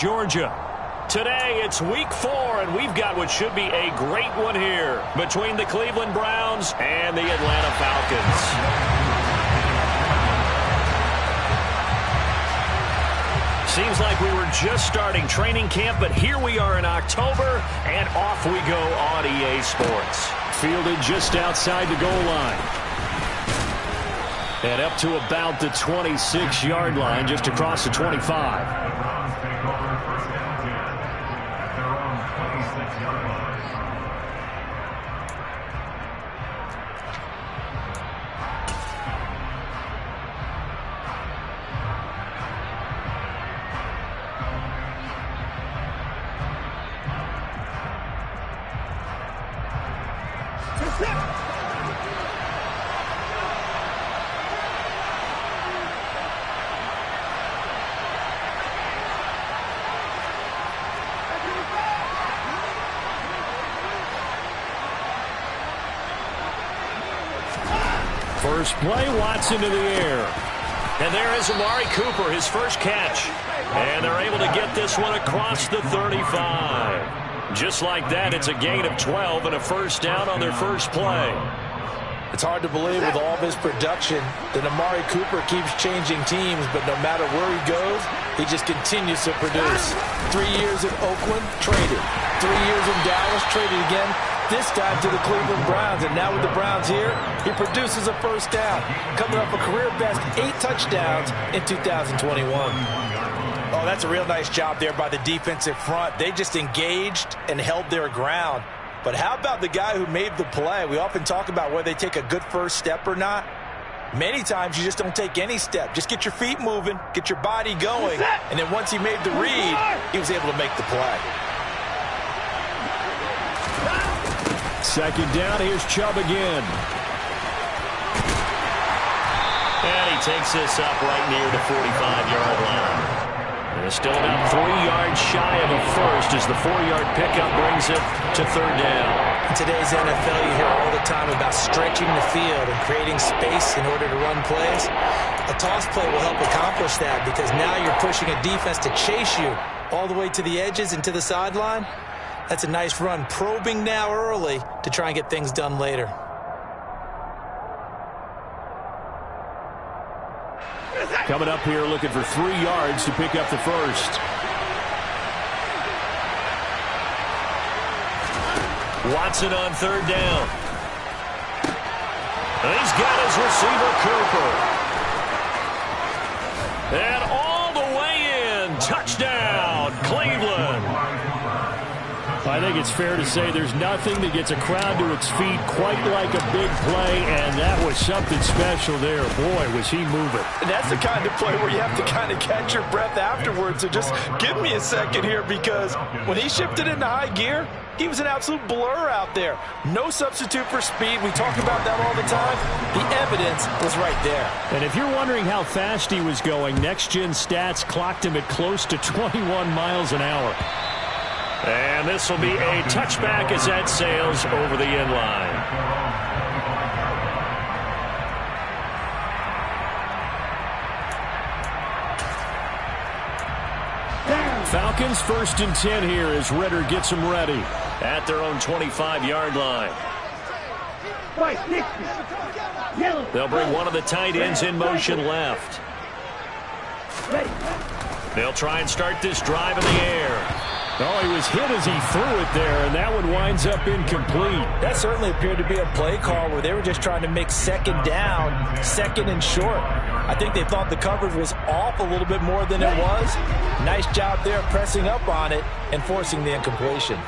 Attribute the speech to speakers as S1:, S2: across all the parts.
S1: Georgia. Today, it's week 4, and we've got what should be a great one here between the Cleveland Browns and the Atlanta Falcons. Seems like we were just starting training camp, but here we are in October, and off we go on EA Sports. Fielded just outside the goal line. And up to about the 26-yard line, just across the 25. First play, Watson to the air. And there is Amari Cooper, his first catch. And they're able to get this one across the 35. Just like that, it's a gain of 12 and a first down on their first play.
S2: It's hard to believe with all this production that Amari Cooper keeps changing teams, but no matter where he goes, he just continues to produce. 3 years in Oakland, traded. 3 years in Dallas, traded again. This time to the Cleveland Browns, and now with the Browns here, he produces a first down, coming up a career-best 8 touchdowns in 2021. Oh, that's a real nice job there by the defensive front. They just engaged and held their ground. But how about the guy who made the play? We often talk about whether they take a good first step or not. Many times you just don't take any step. Just get your feet moving, get your body going, and then once he made the read, he was able to make the play.
S1: Second down, here's Chubb again. And he takes this up right near the 45-yard line. And it's still about 3 yards shy of a first as the 4-yard pickup brings it to third down.
S2: In today's NFL, you hear all the time about stretching the field and creating space in order to run plays. A toss play will help accomplish that because now you're pushing a defense to chase you all the way to the edges and to the sideline. That's a nice run, probing now early to try and get things done later.
S1: Coming up here looking for 3 yards to pick up the first. Watson on third down. And he's got his receiver, Cooper. And all the way in. Touchdown, Cleveland. I think it's fair to say there's nothing that gets a crowd to its feet quite like a big play, and that was something special there. Boy, was he moving.
S2: And that's the kind of play where you have to kind of catch your breath afterwards. So just give me a second here, because when he shifted into high gear, he was an absolute blur out there. No substitute for speed. We talk about that all the time. The evidence was right there.
S1: And if you're wondering how fast he was going, next-gen stats clocked him at close to 21 miles an hour. And this will be a touchback as that sails over the end line. Falcons 1st and 10 here as Ritter gets them ready at their own 25-yard line. They'll bring one of the tight ends in motion left. They'll try and start this drive in the air. Oh, he was hit as he threw it there, and that one winds up incomplete.
S2: That certainly appeared to be a play call where they were just trying to make second down, second and short. I think they thought the coverage was off a little bit more than it was. Nice job there pressing up on it and forcing the incompletion.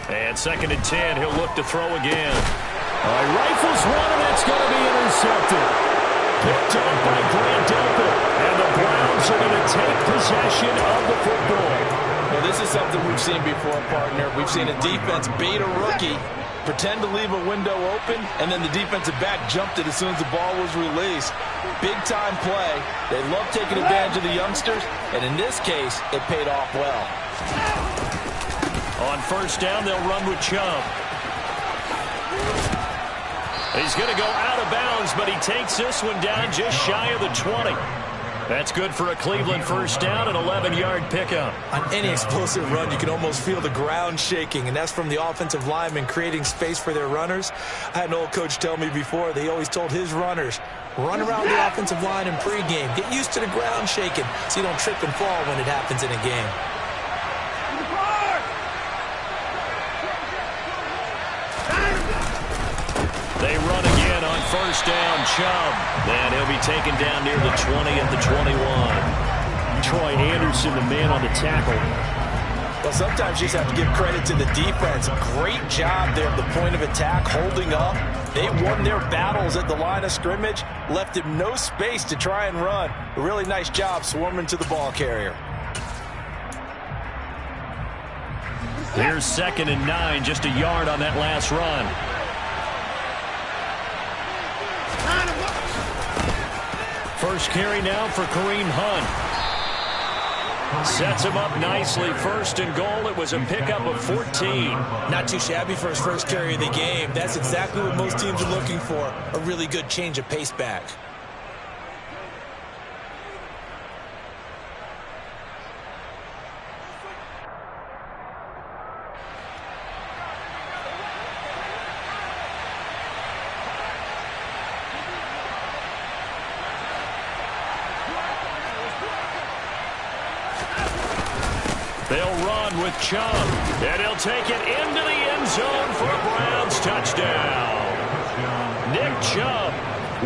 S1: And 2nd and 10, he'll look to throw again. Rifles one, and it's going to be intercepted. Picked up by Grant Delpit. And the Browns are going to take possession of the football.
S2: Well, this is something we've seen before, partner. We've seen a defense bait a rookie, pretend to leave a window open, and then the defensive back jumped it as soon as the ball was released. Big-time play. They love taking advantage of the youngsters, and in this case, it paid off well.
S1: On first down, they'll run with Chubb. He's going to go out of bounds, but he takes this one down just shy of the 20. That's good for a Cleveland first down, an 11-yard pickup.
S2: On any explosive run, you can almost feel the ground shaking, and that's from the offensive linemen creating space for their runners. I had an old coach tell me before, they always told his runners, run around the offensive line in pregame. Get used to the ground shaking so you don't trip and fall when it happens in a game.
S1: They run again on first down, Chubb. And he'll be taken down near the 20 at the 21.
S3: Troy Anderson, the man on the tackle.
S2: Well, sometimes you just have to give credit to the defense. Great job there at the point of attack, holding up. They won their battles at the line of scrimmage, left him no space to try and run. A really nice job swarming to the ball carrier.
S1: Here's 2nd and 9, just a yard on that last run. First carry now for Kareem Hunt. Sets him up nicely. 1st and goal. It was a pickup of 14.
S2: Not too shabby for his first carry of the game. That's exactly what most teams are looking for. A really good change of pace back.
S1: They'll run with Chubb, and he'll take it into the end zone for a Browns touchdown. Nick Chubb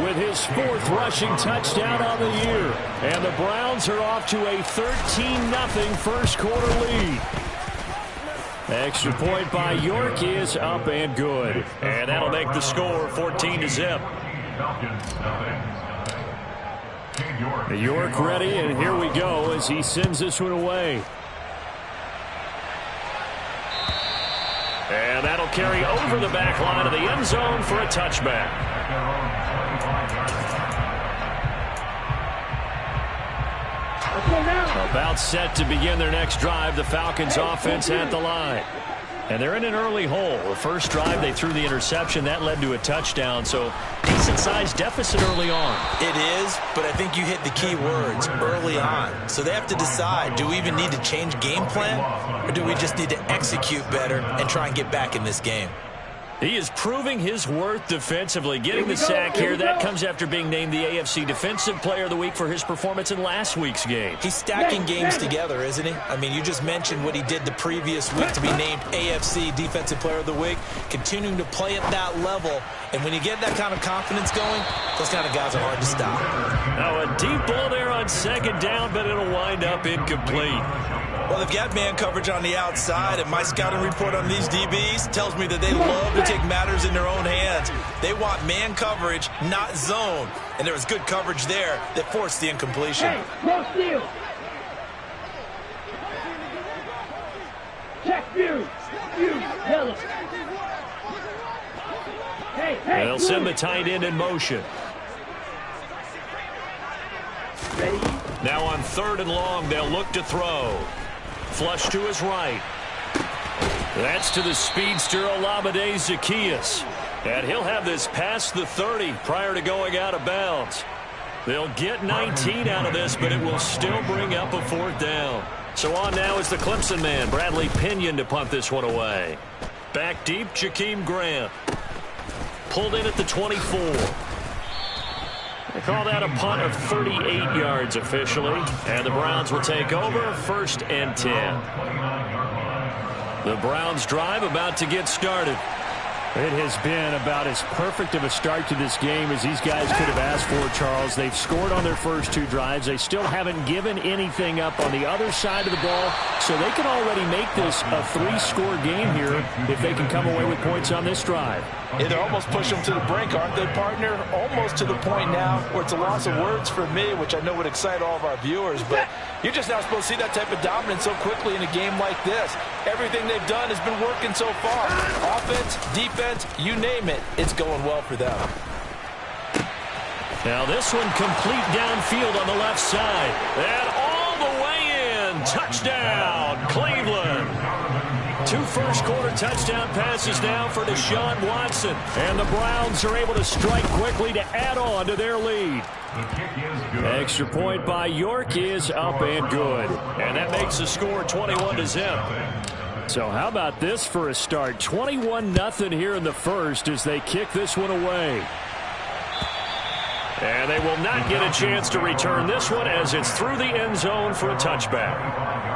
S1: with his 4th rushing touchdown on the year. And the Browns are off to a 13-0 first quarter lead. Extra point by York is up and good. And that'll make the score 14-0. York ready, and here we go as he sends this one away. And that'll carry over the back line of the end zone for a touchback. About set to begin their next drive, the Falcons offense at the line. And they're in an early hole. The first drive, they threw the interception. That led to a touchdown, so decent-sized deficit early on.
S2: It is, but I think you hit the key words, early on. So they have to decide, do we even need to change game plan, or do we just need to execute better and try and get back in this game?
S1: He is proving his worth defensively. Getting the sack here, that comes after being named the AFC Defensive Player of the Week for his performance in last week's game.
S2: He's stacking games together, isn't he? I mean, you just mentioned what he did the previous week to be named AFC Defensive Player of the Week, continuing to play at that level. And when you get that kind of confidence going, those kind of guys are hard to stop.
S1: Now a deep ball there on 2nd down, but it'll wind up incomplete.
S2: Well, they've got man coverage on the outside, and my scouting report on these DBs tells me that they love to take matters in their own hands. They want man coverage, not zone. And there was good coverage there that forced the incompletion.
S4: Hey, no steal. Check view. View, yellow. Hey,
S1: They'll send the tight end in motion.
S4: Ready?
S1: Now on 3rd and long, they'll look to throw. Flush to his right. That's to the speedster Olamide Zaccheaus. And he'll have this past the 30 prior to going out of bounds. They'll get 19 out of this, but it will still bring up a 4th down. So on now is the Clemson man, Bradley Pinion, to punt this one away. Back deep, Jakeem Grant. Pulled in at the 24. They call that a punt of 38 yards officially. And the Browns will take over 1st and 10. The Browns drive about to get started.
S3: It has been about as perfect of a start to this game as these guys could have asked for, Charles. They've scored on their first 2 drives. They still haven't given anything up on the other side of the ball, so they can already make this a 3-score game here if they can come away with points on this drive.
S2: Yeah, they're almost pushing them to the brink, aren't they, partner? Almost to the point now where it's a loss of words for me, which I know would excite all of our viewers, but you're just not supposed to see that type of dominance so quickly in a game like this. Everything they've done has been working so far. Offense, defense, you name it, it's going well for them.
S1: Now this one complete downfield on the left side. And all the way in. Touchdown, Cleveland. 2 first-quarter touchdown passes now for Deshaun Watson.
S3: And the Browns are able to strike quickly to add on to their lead. Extra point by York is up and good.
S1: And that makes the score 21-0.
S3: So how about this for a start? 21-0 here in the first as they kick this one away.
S1: And they will not get a chance to return this one as it's through the end zone for a touchback.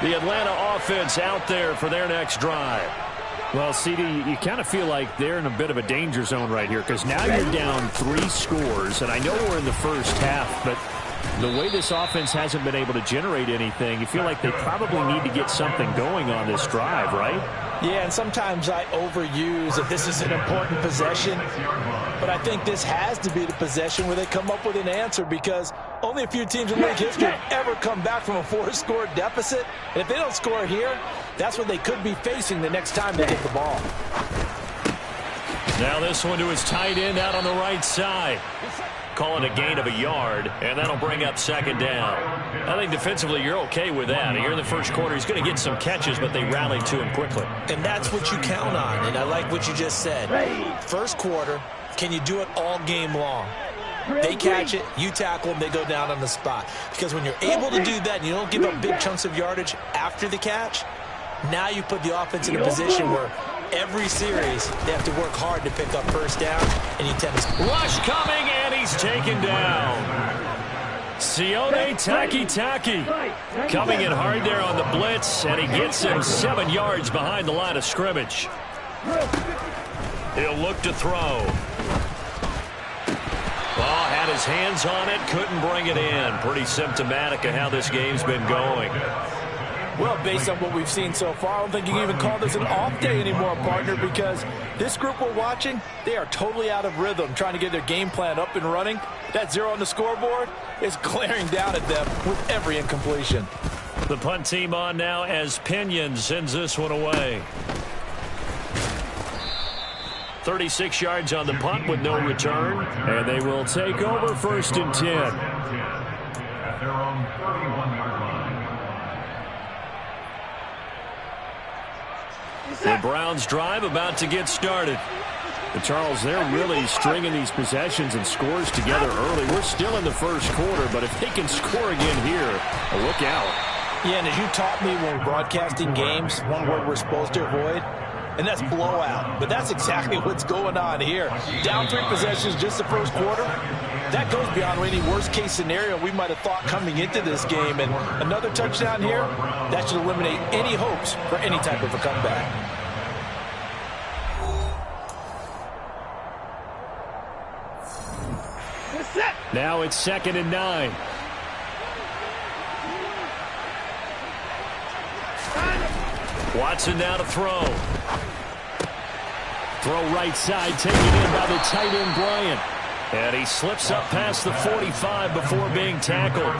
S1: The Atlanta offense out there for their next drive.
S3: Well, CD, you kind of feel like they're in a bit of a danger zone right here because now you're down 3 scores, and I know we're in the first half, but the way this offense hasn't been able to generate anything, you feel like they probably need to get something going on this drive, right?
S2: Yeah, and sometimes I overuse that this is an important possession, but I think this has to be the possession where they come up with an answer because only a few teams in league history have ever come back from a 4-score deficit. And if they don't score here, that's what they could be facing the next time they get the ball.
S1: Now this one to his tight end out on the right side. Call it a gain of a yard, and that'll bring up second down. I think defensively you're okay with that. Here in the first quarter, he's going to get some catches, but they rallied to him quickly.
S2: And that's what you count on, and I like what you just said. First quarter, can you do it all game long? They catch it, you tackle them, they go down on the spot. Because when you're able to do that and you don't give up big chunks of yardage after the catch, now you put the offense in a position where every series they have to work hard to pick up first down, and you tend to...
S1: Rush coming, and he's taken down. Sione Taki coming in hard there on the blitz, and he gets him 7 yards behind the line of scrimmage. He'll look to throw. Oh, had his hands on it, couldn't bring it in. Pretty symptomatic of how this game's been going.
S2: Well, based on what we've seen so far, I don't think you can even call this an off day anymore, partner, because this group we're watching, they are totally out of rhythm, trying to get their game plan up and running. That 0 on the scoreboard is glaring down at them with every incompletion.
S1: The punt team on now as Pinion sends this one away. 36 yards on the punt with no return.
S3: And they will take over 1st and 10.
S5: At their own 31-yard line.
S1: The Browns drive about to get started.
S3: But Charles, they're really stringing these possessions and scores together early. We're still in the first quarter, but if they can score again here, look out.
S2: Yeah, and as you taught me when we're broadcasting games, one word we're supposed to avoid, and that's blowout. But that's exactly what's going on here. Down 3 possessions just the first quarter. That goes beyond any worst-case scenario we might have thought coming into this game. And another touchdown here, that should eliminate any hopes for any type of a comeback.
S3: Now it's 2nd and 9.
S1: Watson now to throw.
S3: Throw right side, taken in by the tight end, Bryant.
S1: And he slips up past the 45 before being tackled.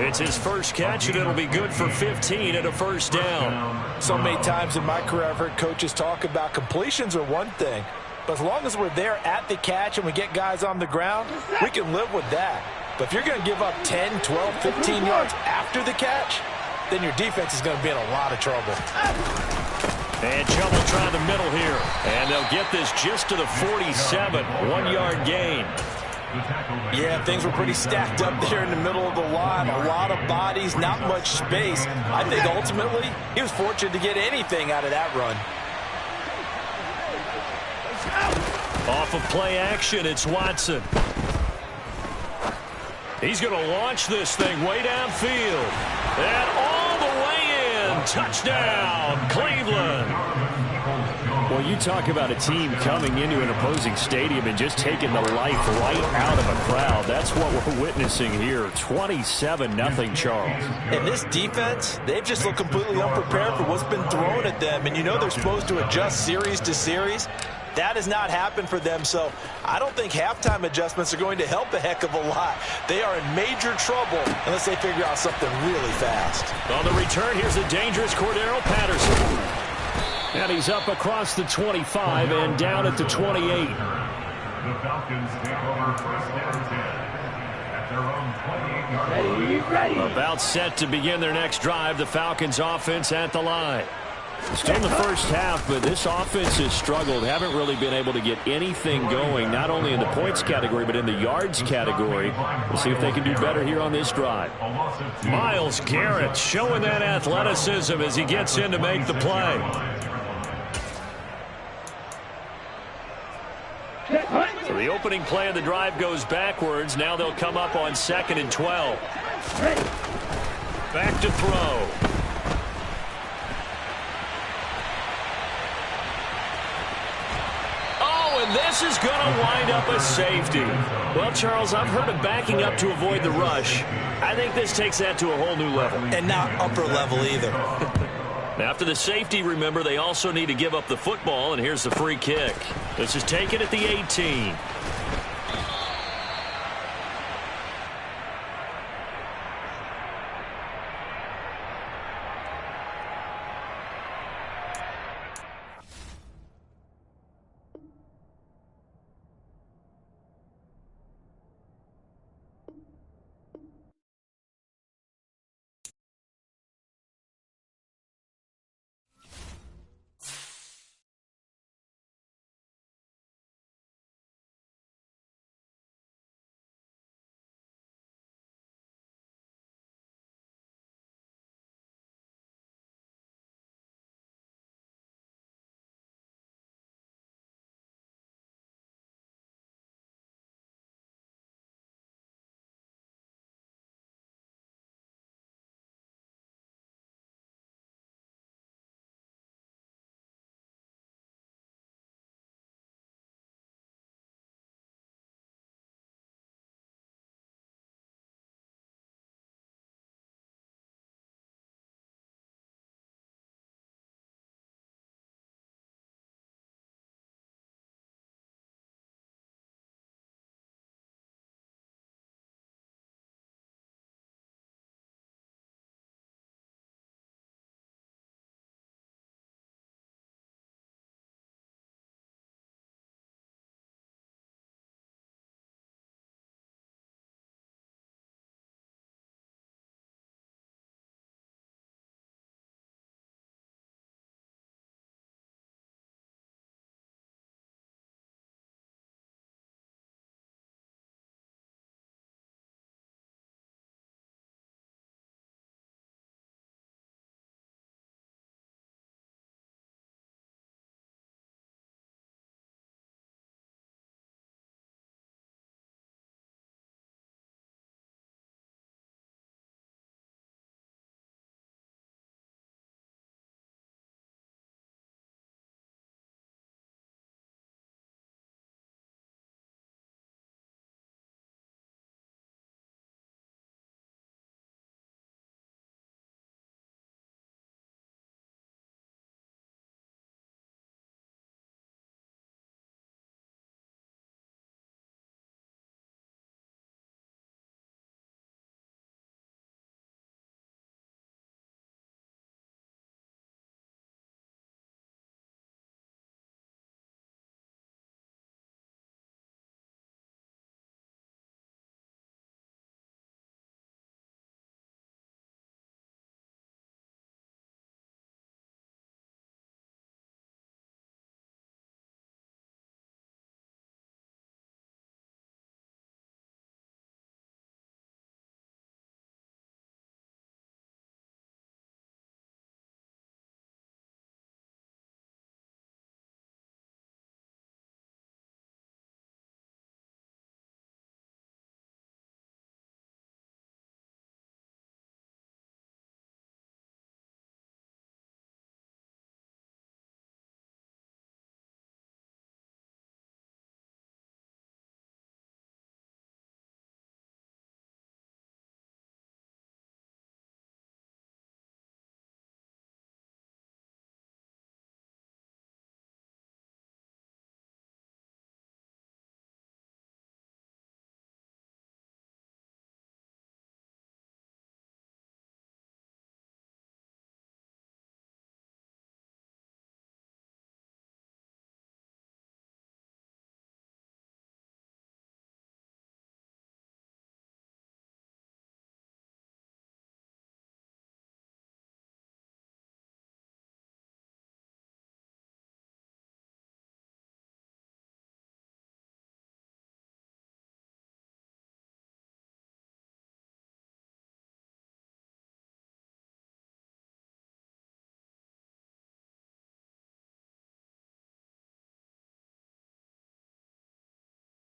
S1: It's his first catch, and it'll be good for 15 and a first down.
S2: So many times in my career I've heard coaches talk about completions are one thing, but as long as we're there at the catch and we get guys on the ground, we can live with that. But if you're going to give up 10, 12, 15 yards after the catch, then your defense is going to be in a lot of trouble.
S1: And trouble trying the middle here. And they'll get this just to the 47. 1-yard gain.
S2: Yeah, things were pretty stacked up there in the middle of the line. A lot of bodies, not much space. I think ultimately he was fortunate to get anything out of that run.
S1: Off of play action, it's Watson. He's going to launch this thing way downfield. And all the way in. Touchdown, Cleveland.
S3: Well, you talk about a team coming into an opposing stadium and just taking the life right out of a crowd. That's what we're witnessing here. 27-0, Charles.
S2: And this defense, they've just looked completely unprepared for what's been thrown at them. And you know they're supposed to adjust series to series. That has not happened for them, so I don't think halftime adjustments are going to help a heck of a lot. They are in major trouble unless they figure out something really fast.
S1: On the return, here's a dangerous Cordero Patterson.
S3: And he's up across the 25 and down at the 28.
S5: The Falcons take over first and 10 at their own 28-yard line.
S4: Ready.
S1: About set to begin their next drive. The Falcons offense at the line.
S3: Still in the first half, but this offense has struggled. Haven't really been able to get anything going, not only in the points category, but in the yards category. We'll see if they can do better here on this drive.
S1: Myles Garrett showing that athleticism as he gets in to make the play. So the opening play of the drive goes backwards. Now they'll come up on 2nd and 12.
S4: Ready.
S1: Back to throw. And this is going to wind up a safety. Well, Charles, I've heard of backing up to avoid the rush. I think this takes that to a whole new level.
S2: And not upper level either.
S1: After the safety, remember, they also need to give up the football, and here's the free kick. This is taken at the 18.